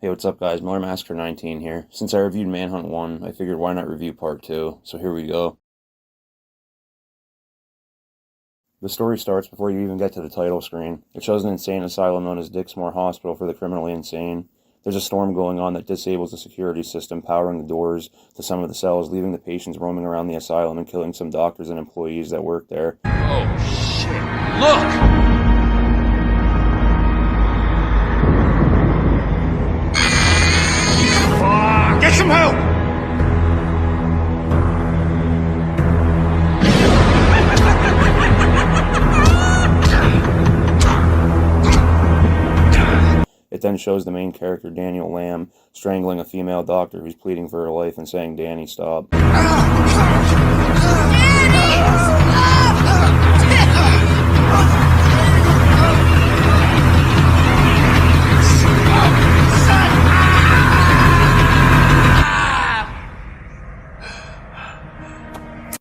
Hey, what's up guys, Miller Massacre 19 here. Since I reviewed Manhunt 1, I figured why not review Part 2, so here we go. The story starts before you even get to the title screen. It shows an insane asylum known as Dixmoor Hospital for the Criminally Insane. There's a storm going on that disables the security system, powering the doors to some of the cells, leaving the patients roaming around the asylum and killing some doctors and employees that work there. Oh shit, look! Get some help! It then shows the main character, Daniel Lamb, strangling a female doctor who's pleading for her life and saying, "Danny, stop."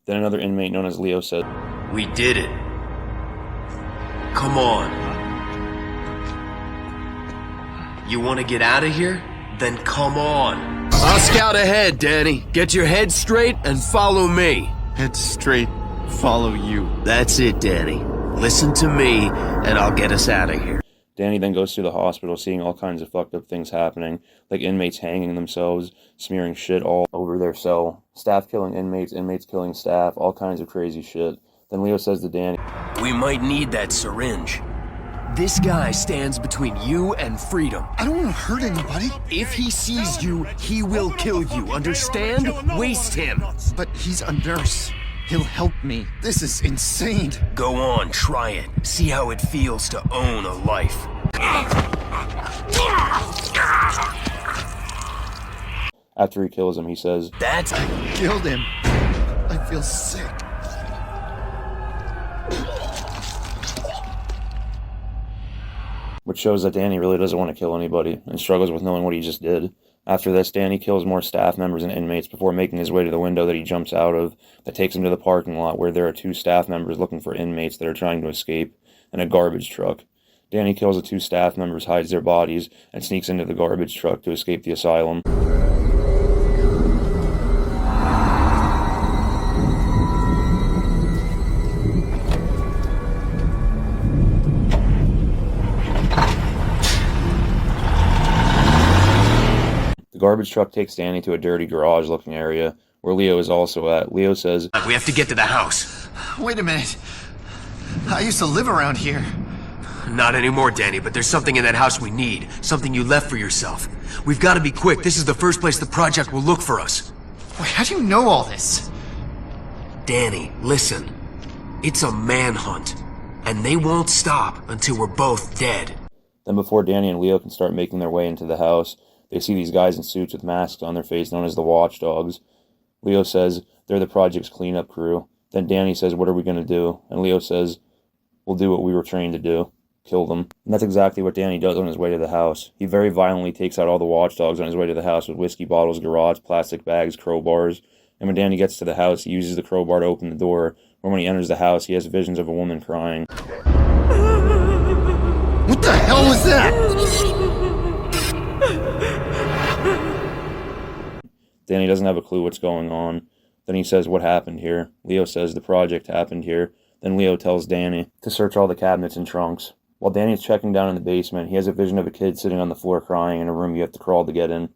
Then another inmate known as Leo said, "We did it. Come on. You want to get out of here? Then come on." I'll scout ahead, Danny. Get your head straight and follow me. Head straight, follow you. That's it, Danny. Listen to me, and I'll get us out of here. Danny then goes through the hospital, seeing all kinds of fucked up things happening, like inmates hanging themselves, smearing shit all over their cell, staff killing inmates, inmates killing staff, all kinds of crazy shit. Then Leo says to Danny, "We might need that syringe. This guy stands between you and freedom. I don't want to hurt anybody. If he sees you, he will kill you. Understand? Waste him." But he's a nurse. He'll help me. This is insane. Go on, try it. See how it feels to own a life. after he kills him, he says, "That's... I killed him. I feel sick." Which shows that Danny really doesn't want to kill anybody and struggles with knowing what he just did. After this, Danny kills more staff members and inmates before making his way to the window that he jumps out of that takes him to the parking lot where there are two staff members looking for inmates that are trying to escape and a garbage truck. Danny kills the two staff members, hides their bodies, and sneaks into the garbage truck to escape the asylum. The garbage truck takes Danny to a dirty garage-looking area, where Leo is also at. Leo says, We have to get to the house. Wait a minute. I used to live around here. Not anymore, Danny, but there's something in that house we need. Something you left for yourself. We've got to be quick. This is the first place the project will look for us. Wait, how do you know all this? Danny, listen. It's a manhunt. And they won't stop until we're both dead. Then before Danny and Leo can start making their way into the house, they see these guys in suits with masks on their face known as the Watchdogs. Leo says they're the project's cleanup crew. Then Danny says, what are we going to do? And Leo says, we'll do what we were trained to do. Kill them. And that's exactly what Danny does on his way to the house. He very violently takes out all the Watchdogs on his way to the house with whiskey bottles, garrotes, plastic bags, crowbars. And when Danny gets to the house, he uses the crowbar to open the door. Or when he enters the house, he has visions of a woman crying. What the hell was that? Danny doesn't have a clue what's going on. Then he says, what happened here? Leo says, the project happened here. Then Leo tells Danny to search all the cabinets and trunks. While Danny's checking down in the basement, he has a vision of a kid sitting on the floor crying in a room you have to crawl to get in.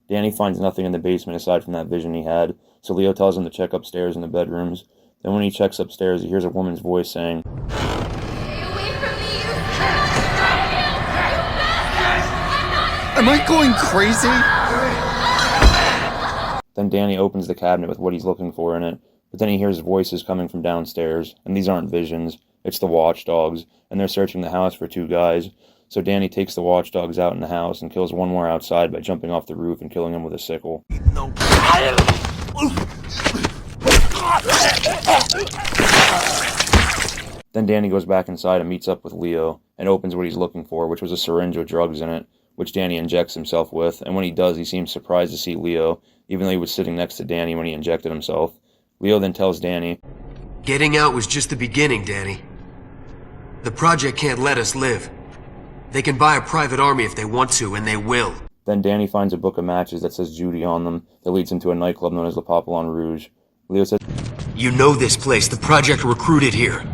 Danny finds nothing in the basement aside from that vision he had, so Leo tells him to check upstairs in the bedrooms. Then when he checks upstairs, he hears a woman's voice saying, Am I going crazy? Then Danny opens the cabinet with what he's looking for in it, but then he hears voices coming from downstairs, and these aren't visions, it's the Watchdogs, and they're searching the house for two guys. So Danny takes the Watchdogs out in the house and kills one more outside by jumping off the roof and killing him with a sickle. Then Danny goes back inside and meets up with Leo, and opens what he's looking for, which was a syringe with drugs in it, which Danny injects himself with, and when he does, he seems surprised to see Leo, even though he was sitting next to Danny when he injected himself. Leo then tells Danny, Getting out was just the beginning, Danny. The project can't let us live. They can buy a private army if they want to, and they will. Then Danny finds a book of matches that says Judy on them that leads him to a nightclub known as Le Papillon Rouge. Leo says, You know this place. The project recruited here.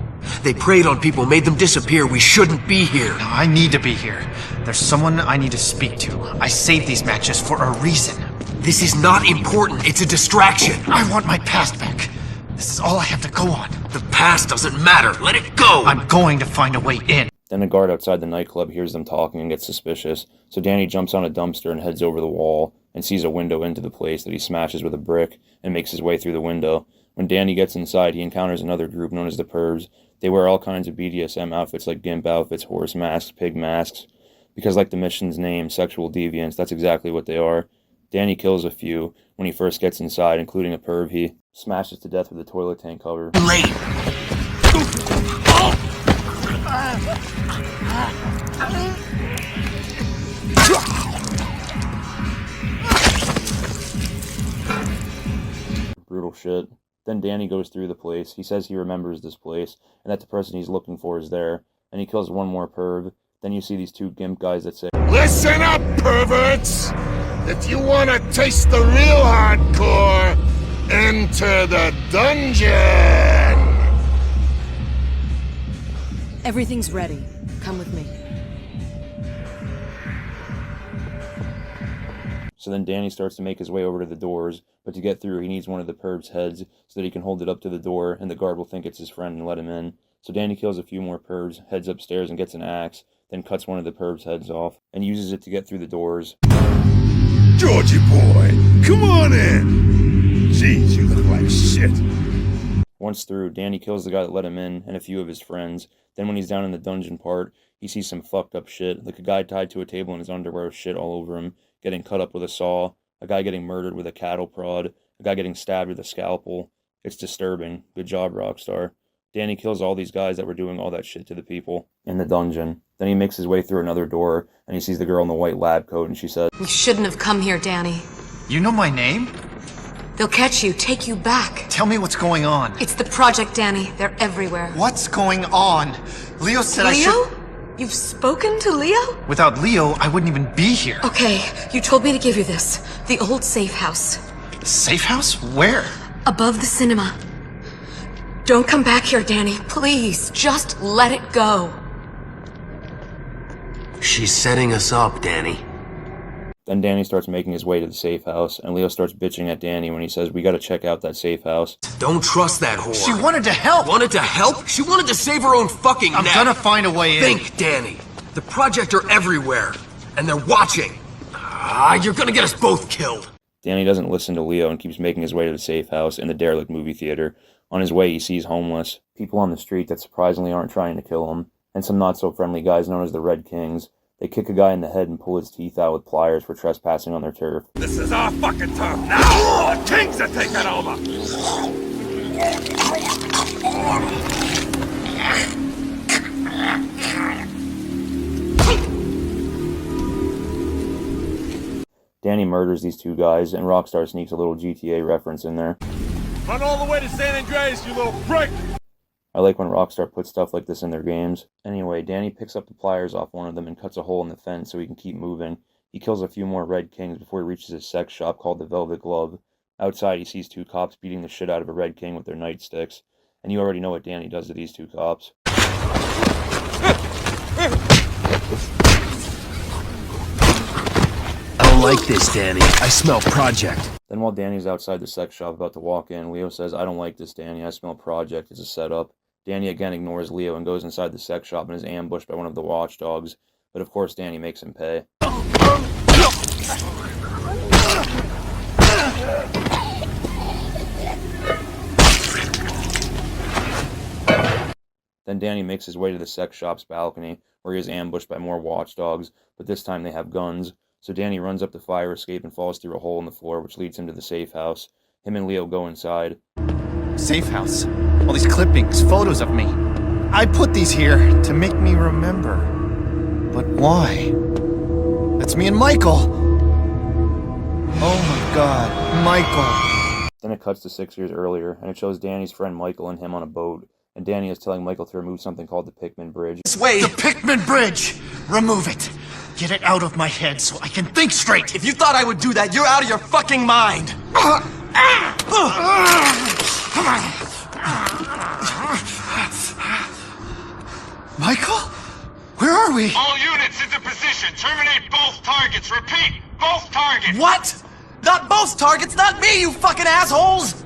They preyed on people, made them disappear. We shouldn't be here. No, I need to be here. There's someone I need to speak to. I saved these matches for a reason. This is not important. It's a distraction. I want my past back. This is all I have to go on. The past doesn't matter. Let it go. I'm going to find a way in. Then a guard outside the nightclub hears them talking and gets suspicious, so Danny jumps on a dumpster and heads over the wall and sees a window into the place that he smashes with a brick and makes his way through the window. When Danny gets inside, he encounters another group known as the Pervs. They wear all kinds of BDSM outfits like gimp outfits, horse masks, pig masks, because like the mission's name, sexual deviants, that's exactly what they are. Danny kills a few when he first gets inside, including a perv he smashes to death with a toilet tank cover. Late. Brutal shit. Then Danny goes through the place. He says he remembers this place, and that the person he's looking for is there. And he kills one more perv. Then you see these two gimp guys that say, Listen up, perverts! If you want to taste the real hardcore, enter the dungeon! Everything's ready. Come with me. So then Danny starts to make his way over to the doors, but to get through he needs one of the pervs' heads so that he can hold it up to the door and the guard will think it's his friend and let him in. So Danny kills a few more pervs, heads upstairs and gets an axe, then cuts one of the pervs' heads off, and uses it to get through the doors. Georgie boy, come on in! Jeez, you look like shit. Once through, Danny kills the guy that let him in and a few of his friends. Then when he's down in the dungeon part, he sees some fucked up shit, like a guy tied to a table in his underwear with shit all over him, getting cut up with a saw, a guy getting murdered with a cattle prod, a guy getting stabbed with a scalpel. It's disturbing. Good job, Rockstar. Danny kills all these guys that were doing all that shit to the people in the dungeon. Then he makes his way through another door, and he sees the girl in the white lab coat, and she says, You shouldn't have come here, Danny. You know my name? They'll catch you, take you back. Tell me what's going on. It's the project, Danny. They're everywhere. What's going on? Leo said I should... Leo? You've spoken to Leo? Without Leo, I wouldn't even be here. Okay, you told me to give you this. The old safe house. Safe house? Where? Above the cinema. Don't come back here, Danny. Please, just let it go. She's setting us up, Danny. Then Danny starts making his way to the safe house, and Leo starts bitching at Danny when he says, we gotta check out that safe house. Don't trust that whore. She wanted to help! Wanted to help? She wanted to save her own fucking I'm neck. gonna find a way in. Think, Danny. The project are everywhere, and they're watching. You're gonna get us both killed. Danny doesn't listen to Leo and keeps making his way to the safe house in the derelict movie theater. On his way, he sees homeless people on the street that surprisingly aren't trying to kill him, and some not-so-friendly guys known as the Red Kings. They kick a guy in the head and pull his teeth out with pliers for trespassing on their turf. This is our fucking turf now! The Kings are taking over! Danny murders these two guys, and Rockstar sneaks a little GTA reference in there. Run all the way to San Andreas, you little prick! I like when Rockstar puts stuff like this in their games. Anyway, Danny picks up the pliers off one of them and cuts a hole in the fence so he can keep moving. He kills a few more Red Kings before he reaches a sex shop called the Velvet Glove. Outside, he sees two cops beating the shit out of a Red King with their nightsticks. And you already know what Danny does to these two cops. I don't like this, Danny. I smell project. Then while Danny's outside the sex shop about to walk in, Leo says, I don't like this, Danny. I smell project. It's a setup. Danny again ignores Leo and goes inside the sex shop and is ambushed by one of the watchdogs. But of course, Danny makes him pay. Then Danny makes his way to the sex shop's balcony, where he is ambushed by more watchdogs, but this time they have guns. So Danny runs up the fire escape and falls through a hole in the floor, which leads him to the safe house. Him and Leo go inside. Safe house. All these clippings, photos of me. I put these here to make me remember. But why? That's me and Michael! Oh my god, Michael! Then it cuts to 6 years earlier, and it shows Danny's friend Michael and him on a boat, and Danny is telling Michael to remove something called the Pickman Bridge. This way! The Pickman Bridge! Remove it! Get it out of my head so I can think straight! If you thought I would do that, you're out of your fucking mind! Michael? Where are we? All units into position. Terminate both targets. Repeat, both targets. What? Not both targets, not me, you fucking assholes!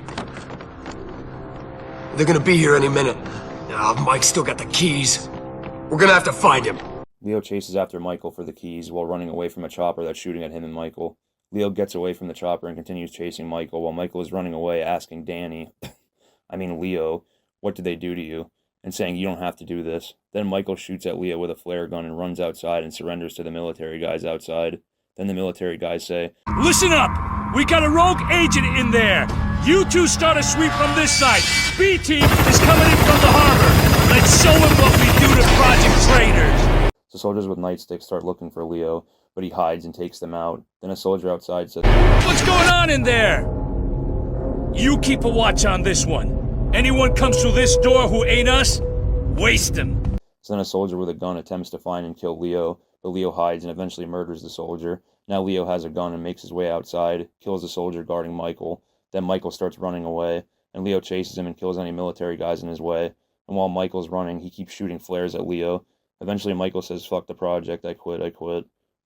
They're gonna be here any minute. Mike's still got the keys. We're gonna have to find him. Leo chases after Michael for the keys while running away from a chopper that's shooting at him and Michael. Leo gets away from the chopper and continues chasing Michael while Michael is running away asking Danny, Leo, what did they do to you? And saying, you don't have to do this. Then Michael shoots at Leo with a flare gun and runs outside and surrenders to the military guys outside. Then the military guys say, Listen up! We got a rogue agent in there! You two start a sweep from this side. B team is coming in from the harbor. Let's show him what we do to Project Traitors. So soldiers with nightsticks start looking for Leo, but he hides and takes them out. Then a soldier outside says, What's going on in there? You keep a watch on this one. Anyone comes through this door who ain't us, waste him. So then a soldier with a gun attempts to find and kill Leo, but Leo hides and eventually murders the soldier. Now Leo has a gun and makes his way outside, kills the soldier guarding Michael. Then Michael starts running away, and Leo chases him and kills any military guys in his way. And while Michael's running, he keeps shooting flares at Leo. Eventually Michael says, fuck the project, I quit.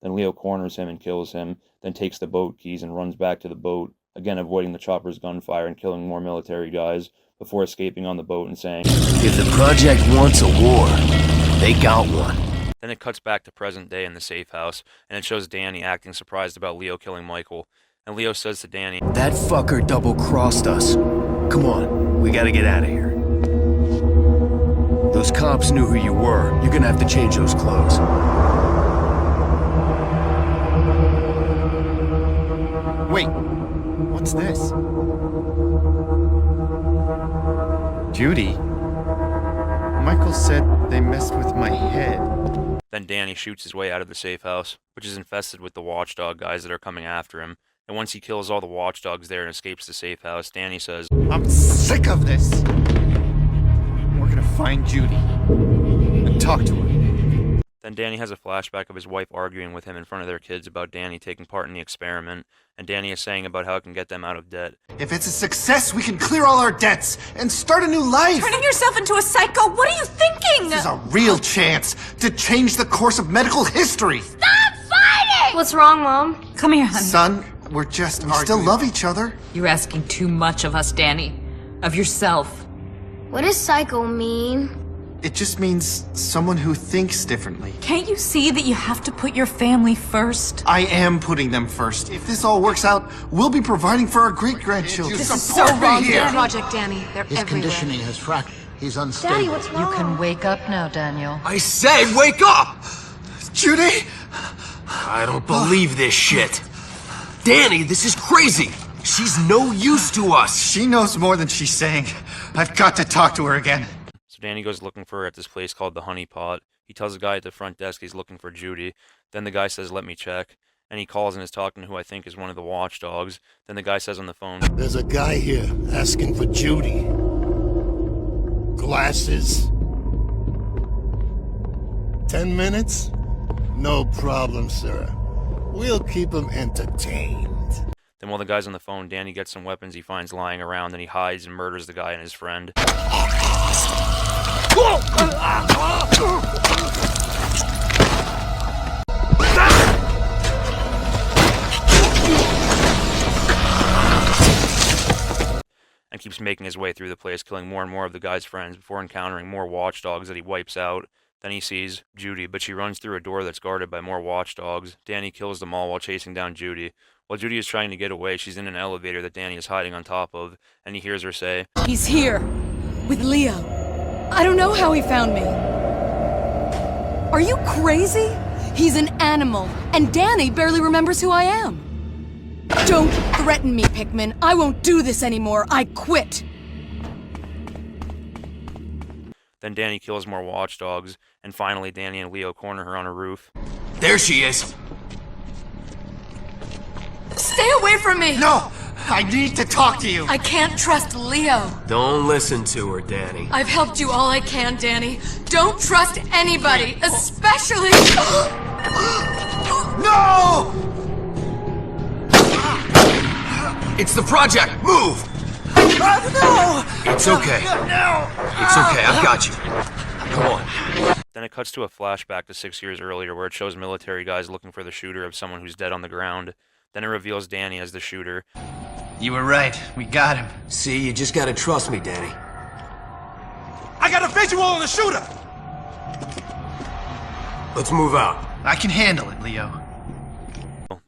Then Leo corners him and kills him, then takes the boat keys and runs back to the boat, again avoiding the chopper's gunfire and killing more military guys, before escaping on the boat and saying, If the project wants a war, they got one. Then it cuts back to present day in the safe house, and it shows Danny acting surprised about Leo killing Michael. And Leo says to Danny, That fucker double-crossed us. Come on, we gotta get out of here. Those cops knew who you were. You're gonna have to change those clothes. Wait, what's this? Judy? Michael said they messed with my head. Then Danny shoots his way out of the safe house, which is infested with the watchdog guys that are coming after him. And once he kills all the watchdogs there and escapes the safe house, Danny says, I'm sick of this! We're gonna find Judy and talk to her. Then Danny has a flashback of his wife arguing with him in front of their kids about Danny taking part in the experiment, and Danny is saying about how it can get them out of debt. If it's a success, we can clear all our debts and start a new life! Turning yourself into a psycho? What are you thinking? This is a real chance to change the course of medical history! Stop fighting! What's wrong, Mom? Come here, honey. Son, we still love each other. You're asking too much of us, Danny. Of yourself. What does psycho mean? It just means someone who thinks differently. Can't you see that you have to put your family first? I am putting them first. If this all works out, we'll be providing for our great-grandchildren. This is so wrong, Their project, Danny. They're His everywhere. conditioning has fractured. He's unstable. Daddy, what's wrong? You can wake up now, Daniel. I said wake up! Judy! I don't believe this shit. Danny, this is crazy. She's no use to us. She knows more than she's saying. I've got to talk to her again. So Danny goes looking for her at this place called the Honey Pot. He tells the guy at the front desk he's looking for Judy. Then the guy says, let me check. And he calls and is talking to who I think is one of the watchdogs. Then the guy says on the phone, There's a guy here asking for Judy. Glasses. 10 minutes? No problem, sir. We'll keep him entertained. Then while the guy's on the phone, Danny gets some weapons he finds lying around, and he hides and murders the guy and his friend. And keeps making his way through the place, killing more and more of the guy's friends before encountering more watchdogs that he wipes out. Then he sees Judy, but she runs through a door that's guarded by more watchdogs. Danny kills them all while chasing down Judy. While Judy is trying to get away, she's in an elevator that Danny is hiding on top of, and he hears her say, He's here. With Leo. I don't know how he found me. Are you crazy? He's an animal, and Danny barely remembers who I am. Don't threaten me, Pickman. I won't do this anymore. I quit. Then Danny kills more watchdogs, and finally Danny and Leo corner her on a roof. There she is. Stay away from me! No! I need to talk to you. I can't trust Leo. Don't listen to her, Danny. I've helped you all I can, Danny. Don't trust anybody, especially... No! It's the project! Move! No! It's okay. No! It's okay, I've got you. Come on. Then it cuts to a flashback to 6 years earlier where it shows military guys looking for the shooter of someone who's dead on the ground. Then it reveals Danny as the shooter. You were right. We got him. See, you just gotta trust me, Danny. I got a visual on the shooter! Let's move out. I can handle it, Leo.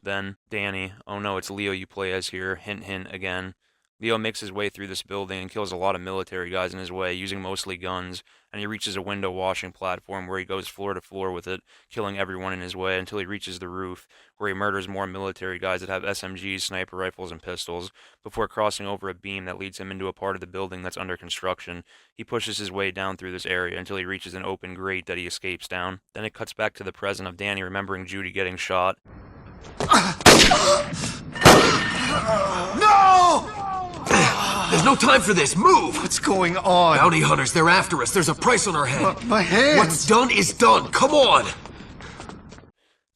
Then, Danny, oh no, it's Leo you play as here, hint hint again. Leo makes his way through this building and kills a lot of military guys in his way, using mostly guns, and he reaches a window washing platform where he goes floor to floor with it, killing everyone in his way until he reaches the roof, where he murders more military guys that have SMGs, sniper rifles, and pistols, before crossing over a beam that leads him into a part of the building that's under construction. He pushes his way down through this area until he reaches an open grate that he escapes down. Then it cuts back to the present of Danny remembering Judy getting shot. No! There's no time for this. Move! What's going on? Bounty hunters, they're after us. There's a price on our head. My hands! What's done is done. Come on!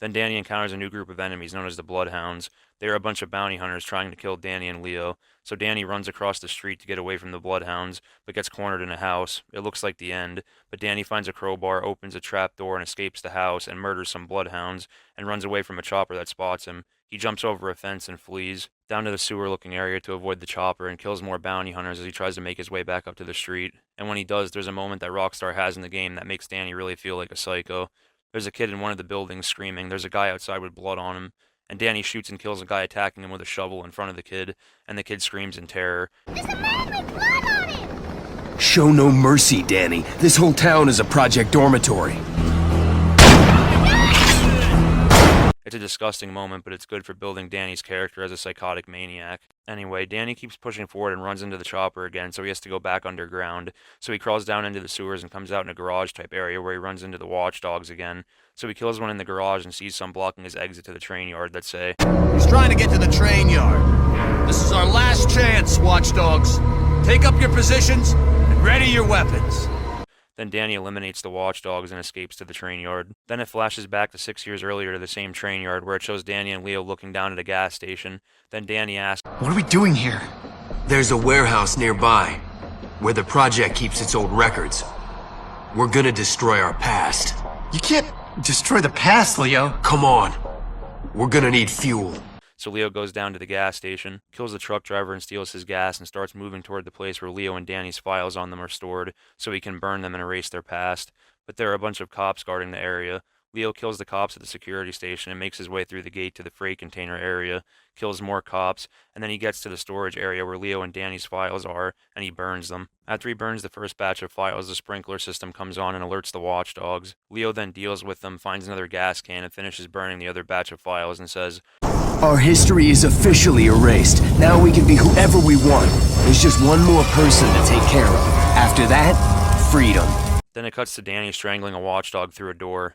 Then Danny encounters a new group of enemies known as the Bloodhounds. They are a bunch of bounty hunters trying to kill Danny and Leo, so Danny runs across the street to get away from the Bloodhounds, but gets cornered in a house. It looks like the end, but Danny finds a crowbar, opens a trap door, and escapes the house, and murders some Bloodhounds, and runs away from a chopper that spots him. He jumps over a fence and flees down to the sewer-looking area to avoid the chopper, and kills more bounty hunters as he tries to make his way back up to the street. And when he does, there's a moment that Rockstar has in the game that makes Danny really feel like a psycho. There's a kid in one of the buildings screaming, there's a guy outside with blood on him, and Danny shoots and kills a guy attacking him with a shovel in front of the kid, and the kid screams in terror. There's a man with blood on him! Show no mercy, Danny. This whole town is a project dormitory. It's a disgusting moment, but it's good for building Danny's character as a psychotic maniac. Anyway, Danny keeps pushing forward and runs into the chopper again, so he has to go back underground. So he crawls down into the sewers and comes out in a garage-type area where he runs into the watchdogs again. So he kills one in the garage and sees some blocking his exit to the train yard that say, He's trying to get to the train yard. This is our last chance, watchdogs. Take up your positions and ready your weapons. Then Danny eliminates the watchdogs and escapes to the train yard. Then it flashes back to 6 years earlier to the same train yard where it shows Danny and Leo looking down at a gas station. Then Danny asks, What are we doing here? There's a warehouse nearby where the project keeps its old records. We're gonna destroy our past. You can't destroy the past, Leo. Come on. We're gonna need fuel. So Leo goes down to the gas station, kills the truck driver and steals his gas, and starts moving toward the place where Leo and Danny's files on them are stored so he can burn them and erase their past. But there are a bunch of cops guarding the area. Leo kills the cops at the security station and makes his way through the gate to the freight container area, kills more cops, and then he gets to the storage area where Leo and Danny's files are, and he burns them. After he burns the first batch of files, the sprinkler system comes on and alerts the watchdogs. Leo then deals with them, finds another gas can, and finishes burning the other batch of files and says, Our history is officially erased. Now we can be whoever we want. There's just one more person to take care of. After that, freedom. Then it cuts to Danny strangling a watchdog through a door.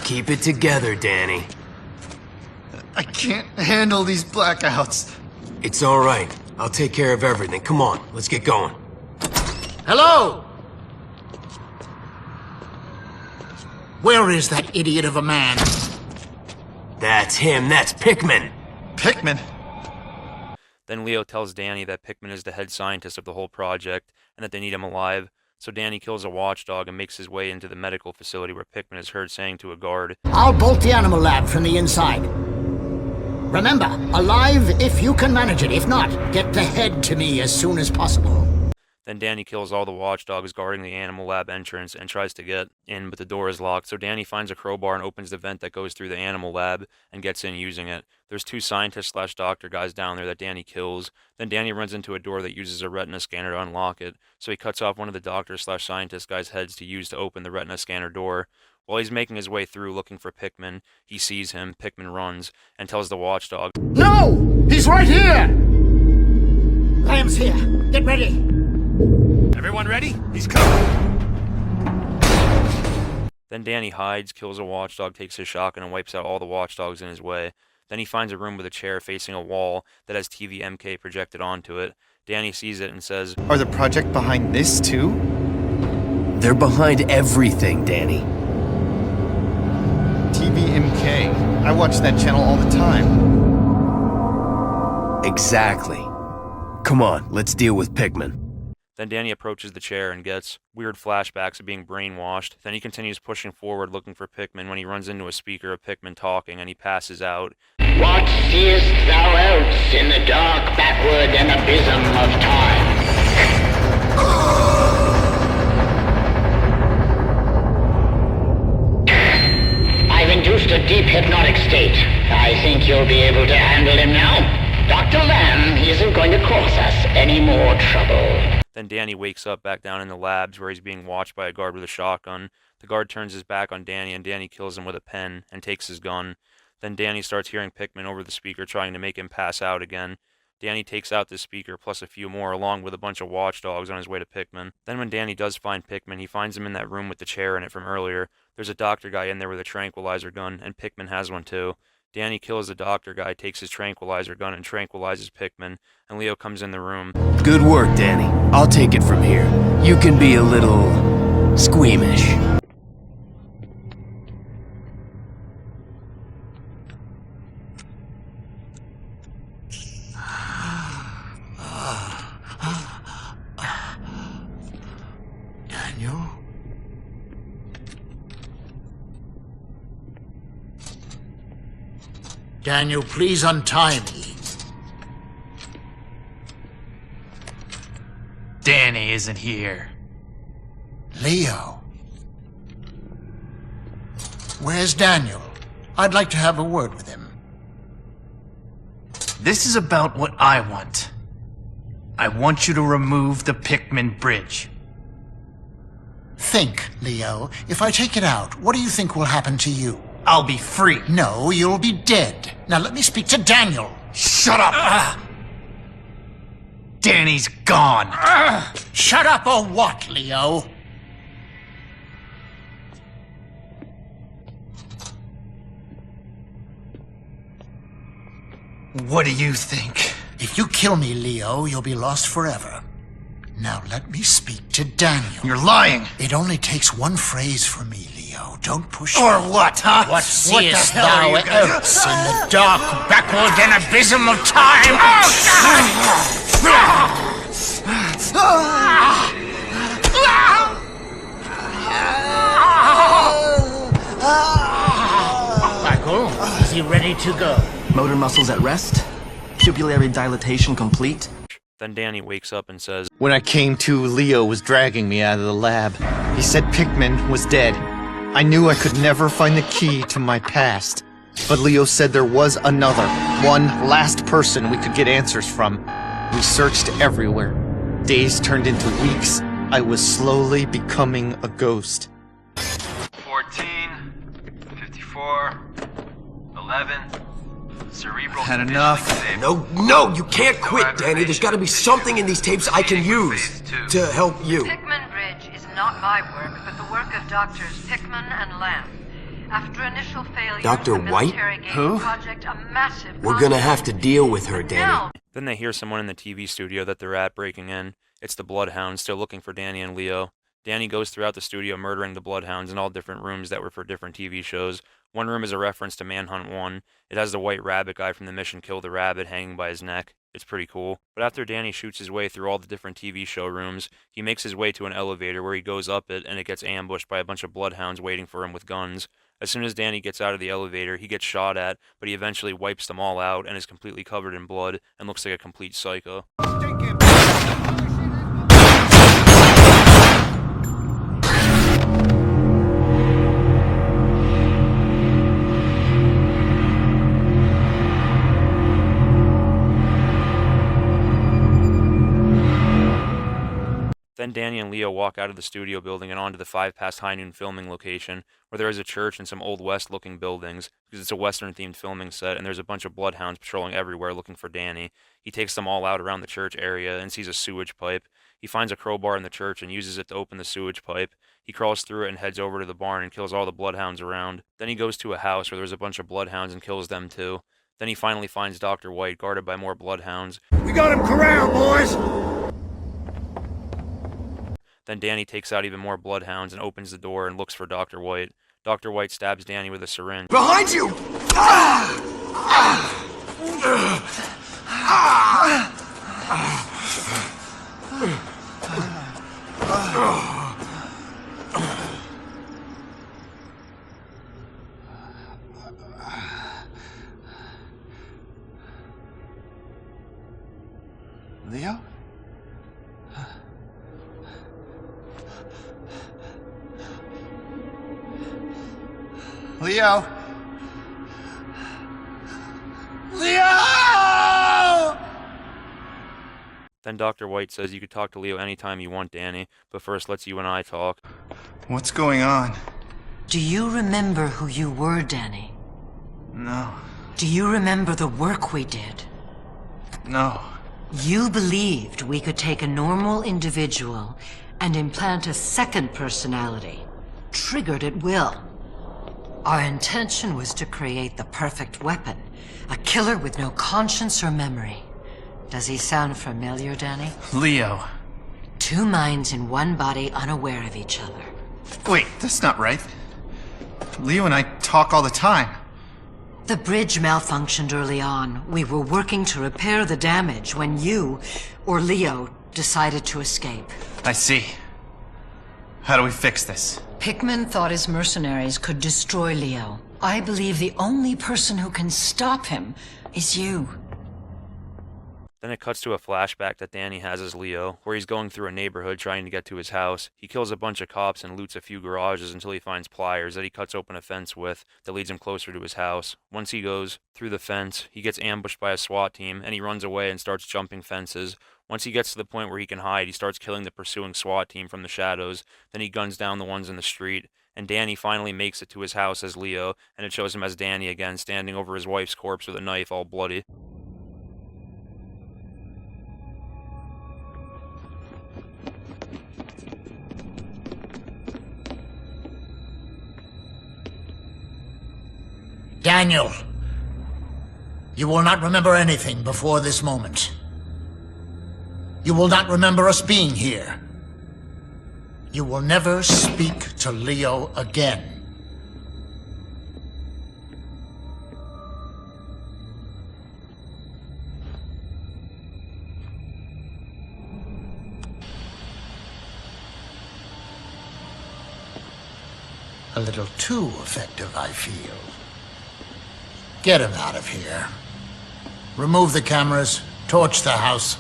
Keep it together, Danny. I can't handle these blackouts. It's all right. I'll take care of everything. Come on, let's get going. Hello? Where is that idiot of a man? That's him. That's Pickman. Pickman? Then Leo tells Danny that Pickman is the head scientist of the whole project and that they need him alive. So Danny kills a watchdog and makes his way into the medical facility where Pickman is heard saying to a guard, I'll bolt the animal lab from the inside. Remember, alive if you can manage it. If not, get the head to me as soon as possible. Then Danny kills all the watchdogs guarding the animal lab entrance and tries to get in, but the door is locked. So Danny finds a crowbar and opens the vent that goes through the animal lab and gets in using it. There's two scientist/doctor guys down there that Danny kills. Then Danny runs into a door that uses a retina scanner to unlock it. So he cuts off one of the doctor/scientist guys' heads to use to open the retina scanner door. While he's making his way through looking for Pickman, he sees him. Pickman runs and tells the watchdog, No! He's right here! Lamb's here. Get ready. Everyone ready? He's coming! Then Danny hides, kills a watchdog, takes his shotgun, and wipes out all the watchdogs in his way. Then he finds a room with a chair facing a wall that has TV MK projected onto it. Danny sees it and says, Are the project behind this too? They're behind everything, Danny. TVMK. I watch that channel all the time. Exactly. Come on, let's deal with Pikmin. Then Danny approaches the chair and gets weird flashbacks of being brainwashed. Then he continues pushing forward looking for Pikmin when he runs into a speaker of Pikmin talking and he passes out. What seest thou else in the dark backward and abysm of time? I've induced a deep hypnotic state. I think you'll be able to handle him now. Dr. Lamb isn't going to cause us any more trouble. Then Danny wakes up back down in the labs where he's being watched by a guard with a shotgun. The guard turns his back on Danny and Danny kills him with a pen and takes his gun. Then Danny starts hearing Pikmin over the speaker trying to make him pass out again. Danny takes out the speaker plus a few more along with a bunch of watchdogs on his way to Pikmin. Then when Danny does find Pikmin, he finds him in that room with the chair in it from earlier. There's a doctor guy in there with a tranquilizer gun, and Pikmin has one too. Danny kills the doctor guy, takes his tranquilizer gun, and tranquilizes Pikmin, and Leo comes in the room. Good work, Danny. I'll take it from here. You can be a little squeamish. Daniel? Daniel, please untie me. Danny isn't here. Leo. Where's Daniel? I'd like to have a word with him. This is about what I want. I want you to remove the Pikmin bridge. Think, Leo. If I take it out, what do you think will happen to you? I'll be free. No, you'll be dead. Now let me speak to Daniel. Shut up! Danny's gone. Shut up or what, Leo? What do you think? If you kill me, Leo, you'll be lost forever. Now let me speak to Daniel. You're lying. It only takes one phrase from me, Leo. Don't push Or me. what, huh? What the seest hell thou are you guys- else in the dark, backward and abysm of time? Michael, is he ready to go? Motor muscles at rest. Pupillary dilatation complete. Then Danny wakes up and says, When I came to, Leo was dragging me out of the lab. He said Pikmin was dead. I knew I could never find the key to my past. But Leo said there was another, one last person we could get answers from. We searched everywhere. Days turned into weeks. I was slowly becoming a ghost. 14, 54, 11, cerebral... Had enough. No, you can't quit, Danny. There's gotta be something in these tapes I can use to help you. Pikmin Bridge is not my work, but the work of doctors Pikmin and Lamb. After initial failure, Dr. the White? military gave Who? the project a massive We're gonna have to deal with her, Danny. Now, Then they hear someone in the TV studio that they're at breaking in. It's the Bloodhounds, still looking for Danny and Leo. Danny goes throughout the studio murdering the Bloodhounds in all different rooms that were for different TV shows. One room is a reference to Manhunt 1. It has the white rabbit guy from the mission Kill the Rabbit hanging by his neck. It's pretty cool. But after Danny shoots his way through all the different TV show rooms, he makes his way to an elevator where he goes up it and it gets ambushed by a bunch of Bloodhounds waiting for him with guns. As soon as Danny gets out of the elevator, he gets shot at, but he eventually wipes them all out and is completely covered in blood and looks like a complete psycho. Then Danny and Leo walk out of the studio building and onto the 5 past high noon filming location, where there is a church and some Old West looking buildings, because it's a Western themed filming set, and there's a bunch of bloodhounds patrolling everywhere looking for Danny. He takes them all out around the church area and sees a sewage pipe. He finds a crowbar in the church and uses it to open the sewage pipe. He crawls through it and heads over to the barn and kills all the bloodhounds around. Then he goes to a house where there's a bunch of bloodhounds and kills them too. Then he finally finds Dr. White, guarded by more bloodhounds. We got him corralled, boys! Then Danny takes out even more bloodhounds and opens the door and looks for Dr. White. Dr. White stabs Danny with a syringe. Behind you! Leo? Leo? Leo! Then Dr. White says you could talk to Leo anytime you want, Danny, but first let's you and I talk. What's going on? Do you remember who you were, Danny? No. Do you remember the work we did? No. You believed we could take a normal individual and implant a second personality, triggered at will. Our intention was to create the perfect weapon, a killer with no conscience or memory. Does he sound familiar, Danny? Leo. Two minds in one body unaware of each other. Wait, that's not right. Leo and I talk all the time. The bridge malfunctioned early on. We were working to repair the damage when you, or Leo, decided to escape. I see. How do we fix this? Pickman thought his mercenaries could destroy Leo. I believe the only person who can stop him is you. Then it cuts to a flashback that Danny has as Leo, where he's going through a neighborhood trying to get to his house. He kills a bunch of cops and loots a few garages until he finds pliers that he cuts open a fence with that leads him closer to his house. Once he goes through the fence, he gets ambushed by a SWAT team, and he runs away and starts jumping fences. Once he gets to the point where he can hide, he starts killing the pursuing SWAT team from the shadows. Then he guns down the ones in the street. And Danny finally makes it to his house as Leo, and it shows him as Danny again, standing over his wife's corpse with a knife all bloody. Daniel, you will not remember anything before this moment. You will not remember us being here. You will never speak to Leo again. A little too effective, I feel. Get him out of here. Remove the cameras, torch the house.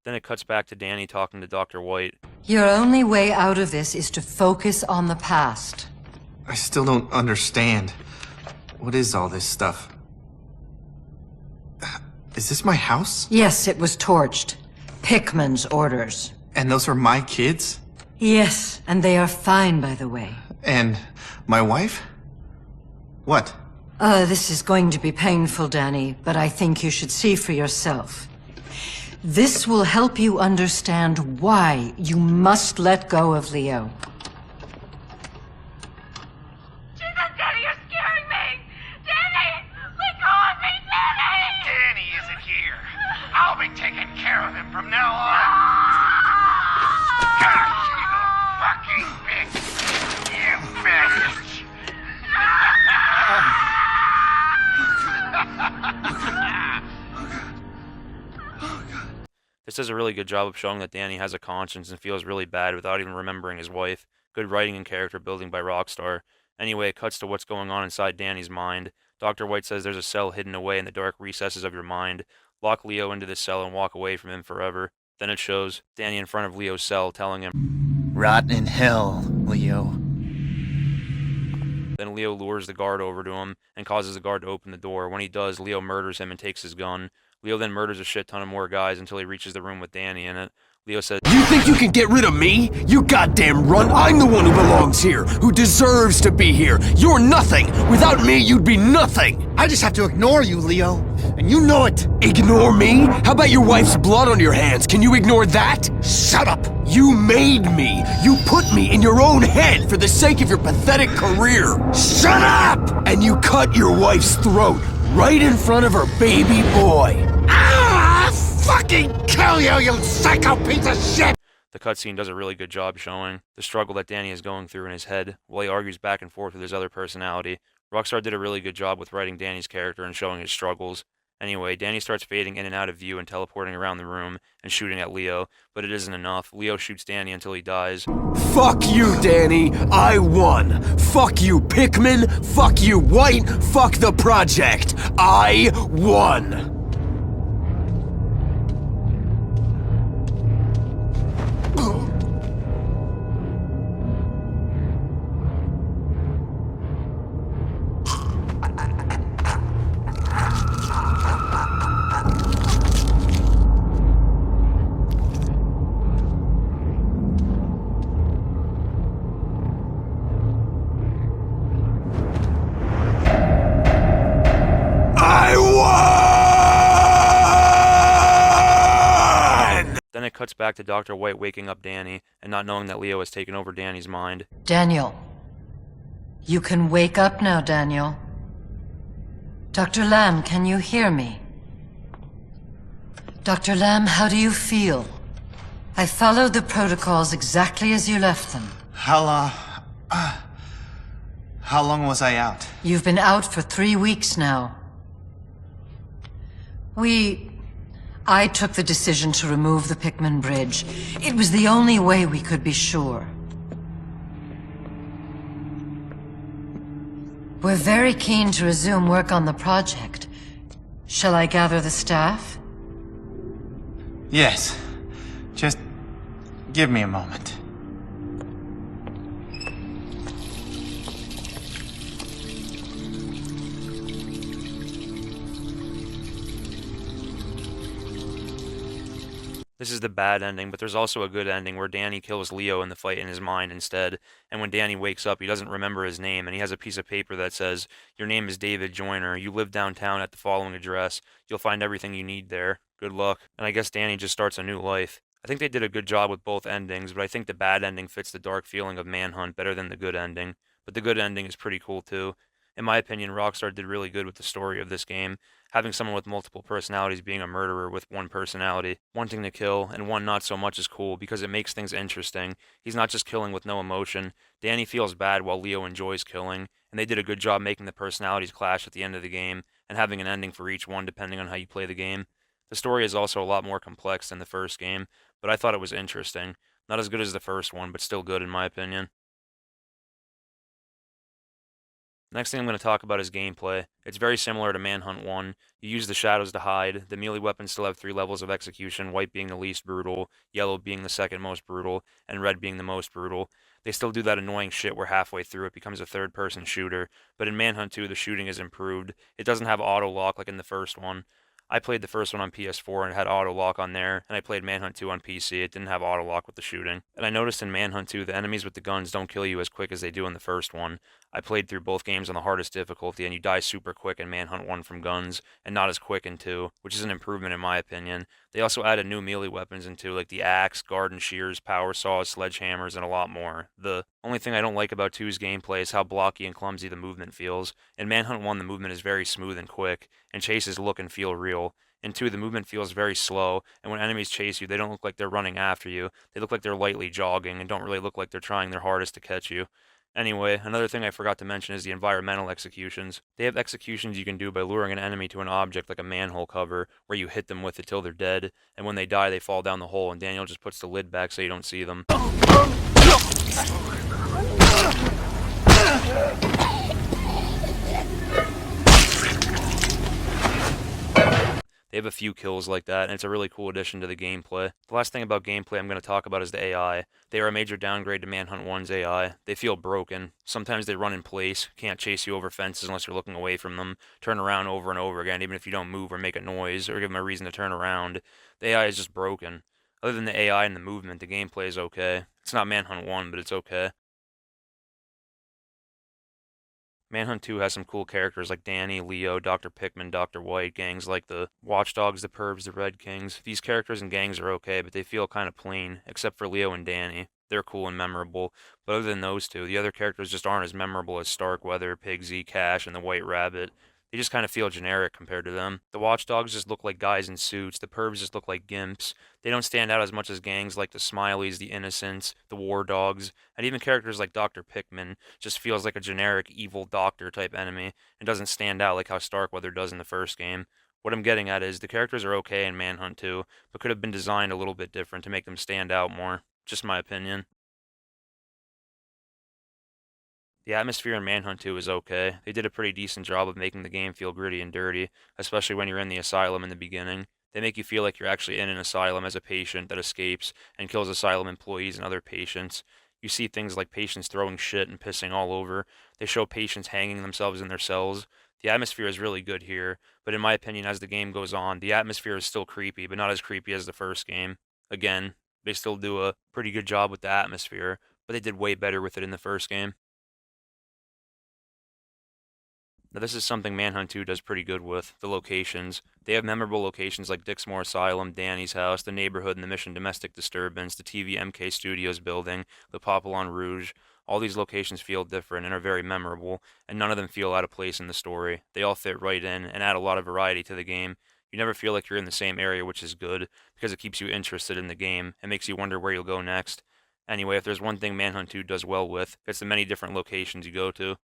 Then it cuts back to Danny talking to Dr. White. Your only way out of this is to focus on the past. I still don't understand. What is all this stuff? Is this my house? Yes, it was torched. Pickman's orders. And those are my kids? Yes, and they are fine, by the way. And my wife? What? This is going to be painful, Danny, but I think you should see for yourself. This will help you understand why you must let go of Leo. Jesus, Danny, you're scaring me! Danny! Let go of me, Danny! Danny isn't here. I'll be taking care of him from now on. Gosh, you fucking bitch! You bitch! This does a really good job of showing that Danny has a conscience and feels really bad without even remembering his wife. Good writing and character building by Rockstar. Anyway, it cuts to what's going on inside Danny's mind. Dr. White says there's a cell hidden away in the dark recesses of your mind. Lock Leo into this cell and walk away from him forever. Then it shows Danny in front of Leo's cell telling him, "Rot in hell, Leo." Then Leo lures the guard over to him and causes the guard to open the door. When he does, Leo murders him and takes his gun. Leo then murders a shit ton of more guys until he reaches the room with Danny in it. Leo says, "You think think you can get rid of me? You goddamn runt. I'm the one who belongs here, who deserves to be here. You're nothing. Without me, you'd be nothing. I just have to ignore you, Leo. And you know it. Ignore me? How about your wife's blood on your hands? Can you ignore that? Shut up. You made me. You put me in your own head for the sake of your pathetic career. Shut up! And you cut your wife's throat right in front of her baby boy. Ah! Fucking kill you, you psycho piece of shit! The cutscene does a really good job showing the struggle that Danny is going through in his head while he argues back and forth with his other personality. Rockstar did a really good job with writing Danny's character and showing his struggles. Anyway, Danny starts fading in and out of view and teleporting around the room and shooting at Leo, but it isn't enough. Leo shoots Danny until he dies. Fuck you, Danny. I won. Fuck you, Pikmin. Fuck you, White. Fuck the project. I won. Then it cuts back to Dr. White waking up Danny and not knowing that Leo has taken over Danny's mind. Daniel. You can wake up now, Daniel. Dr. Lamb, can you hear me? Dr. Lamb, how do you feel? I followed the protocols exactly as you left them. How long was I out? You've been out for 3 weeks now. I took the decision to remove the Pikmin bridge. It was the only way we could be sure. We're very keen to resume work on the project. Shall I gather the staff? Yes. Just give me a moment. This is the bad ending, but there's also a good ending where Danny kills Leo in the fight in his mind instead, and when Danny wakes up, he doesn't remember his name, and he has a piece of paper that says, "Your name is David Joyner. You live downtown at the following address. You'll find everything you need there. Good luck." And I guess Danny just starts a new life. I think they did a good job with both endings, but I think the bad ending fits the dark feeling of Manhunt better than the good ending. But the good ending is pretty cool too. In my opinion, Rockstar did really good with the story of this game, having someone with multiple personalities being a murderer with one personality. Wanting to kill, and one not so much is cool because it makes things interesting. He's not just killing with no emotion. Danny feels bad while Leo enjoys killing, and they did a good job making the personalities clash at the end of the game, and having an ending for each one depending on how you play the game. The story is also a lot more complex than the first game, but I thought it was interesting. Not as good as the first one, but still good in my opinion. Next thing I'm going to talk about is gameplay. It's very similar to Manhunt 1. You use the shadows to hide. The melee weapons still have 3 levels of execution, white being the least brutal, yellow being the second most brutal, and red being the most brutal. They still do that annoying shit where halfway through it becomes a third-person shooter, but in Manhunt 2 the shooting is improved. It doesn't have auto-lock like in the first one. I played the first one on PS4 and it had auto-lock on there, and I played Manhunt 2 on PC. It didn't have auto-lock with the shooting. And I noticed in Manhunt 2 the enemies with the guns don't kill you as quick as they do in the first one. I played through both games on the hardest difficulty, and you die super quick in Manhunt 1 from guns, and not as quick in 2, which is an improvement in my opinion. They also added new melee weapons in 2, like the axe, garden shears, power saws, sledgehammers, and a lot more. The only thing I don't like about 2's gameplay is how blocky and clumsy the movement feels. In Manhunt 1 the movement is very smooth and quick, and chases look and feel real. In 2, the movement feels very slow, and when enemies chase you, they don't look like they're running after you. They look like they're lightly jogging, and don't really look like they're trying their hardest to catch you. Anyway, another thing I forgot to mention is the environmental executions. They have executions you can do by luring an enemy to an object like a manhole cover, where you hit them with it till they're dead, and when they die they fall down the hole, and Daniel just puts the lid back so you don't see them. They have a few kills like that, and it's a really cool addition to the gameplay. The last thing about gameplay I'm going to talk about is the AI. They are a major downgrade to Manhunt 1's AI. They feel broken. Sometimes they run in place, can't chase you over fences unless you're looking away from them, turn around over and over again even if you don't move or make a noise or give them a reason to turn around. The AI is just broken. Other than the AI and the movement, the gameplay is okay. It's not Manhunt 1, but it's okay. Manhunt 2 has some cool characters like Danny, Leo, Dr. Pickman, Dr. White, gangs like the Watchdogs, the Pervs, the Red Kings. These characters and gangs are okay, but they feel kind of plain, except for Leo and Danny. They're cool and memorable, but other than those two, the other characters just aren't as memorable as Starkweather, Pigsy, Cash, and the White Rabbit. They just kind of feel generic compared to them. The Watchdogs just look like guys in suits, the Pervs just look like gimps. They don't stand out as much as gangs like the Smileys, the Innocents, the War Dogs, and even characters like Dr. Pickman just feels like a generic evil doctor type enemy and doesn't stand out like how Starkweather does in the first game. What I'm getting at is the characters are okay in Manhunt 2, but could have been designed a little bit different to make them stand out more. Just my opinion. The atmosphere in Manhunt 2 is okay. They did a pretty decent job of making the game feel gritty and dirty, especially when you're in the asylum in the beginning. They make you feel like you're actually in an asylum as a patient that escapes and kills asylum employees and other patients. You see things like patients throwing shit and pissing all over. They show patients hanging themselves in their cells. The atmosphere is really good here, but in my opinion, as the game goes on, the atmosphere is still creepy, but not as creepy as the first game. Again, they still do a pretty good job with the atmosphere, but they did way better with it in the first game. Now, this is something Manhunt 2 does pretty good with, the locations. They have memorable locations like Dixmoor Asylum, Danny's house, the neighborhood and the Mission Domestic Disturbance, the TVMK Studios building, the Papillon Rouge. All these locations feel different and are very memorable, and none of them feel out of place in the story. They all fit right in and add a lot of variety to the game. You never feel like you're in the same area, which is good, because it keeps you interested in the game and makes you wonder where you'll go next. Anyway, if there's one thing Manhunt 2 does well with, it's the many different locations you go to.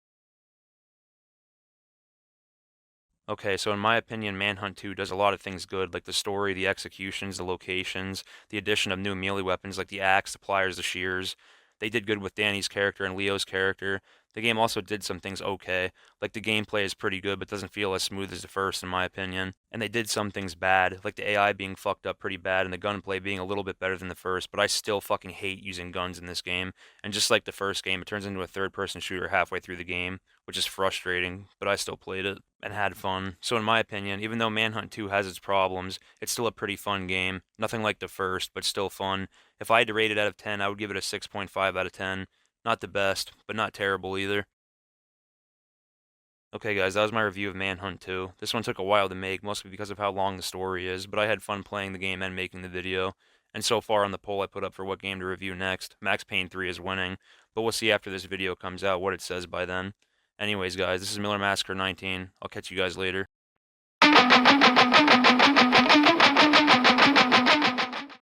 Okay, so in my opinion, Manhunt 2 does a lot of things good, like the story, the executions, the locations, the addition of new melee weapons like the axe, the pliers, the shears. They did good with Danny's character and Leo's character. The game also did some things okay, like the gameplay is pretty good but doesn't feel as smooth as the first in my opinion. And they did some things bad, like the AI being fucked up pretty bad and the gunplay being a little bit better than the first, but I still fucking hate using guns in this game. And just like the first game, it turns into a third-person shooter halfway through the game, which is frustrating, but I still played it and had fun. So in my opinion, even though Manhunt 2 has its problems, it's still a pretty fun game. Nothing like the first, but still fun. If I had to rate it out of 10, I would give it a 6.5 out of 10. Not the best, but not terrible either. Okay guys, that was my review of Manhunt 2. This one took a while to make, mostly because of how long the story is, but I had fun playing the game and making the video. And so far on the poll I put up for what game to review next, Max Payne 3 is winning, but we'll see after this video comes out what it says by then. Anyways guys, this is Miller Massacre 19. I'll catch you guys later.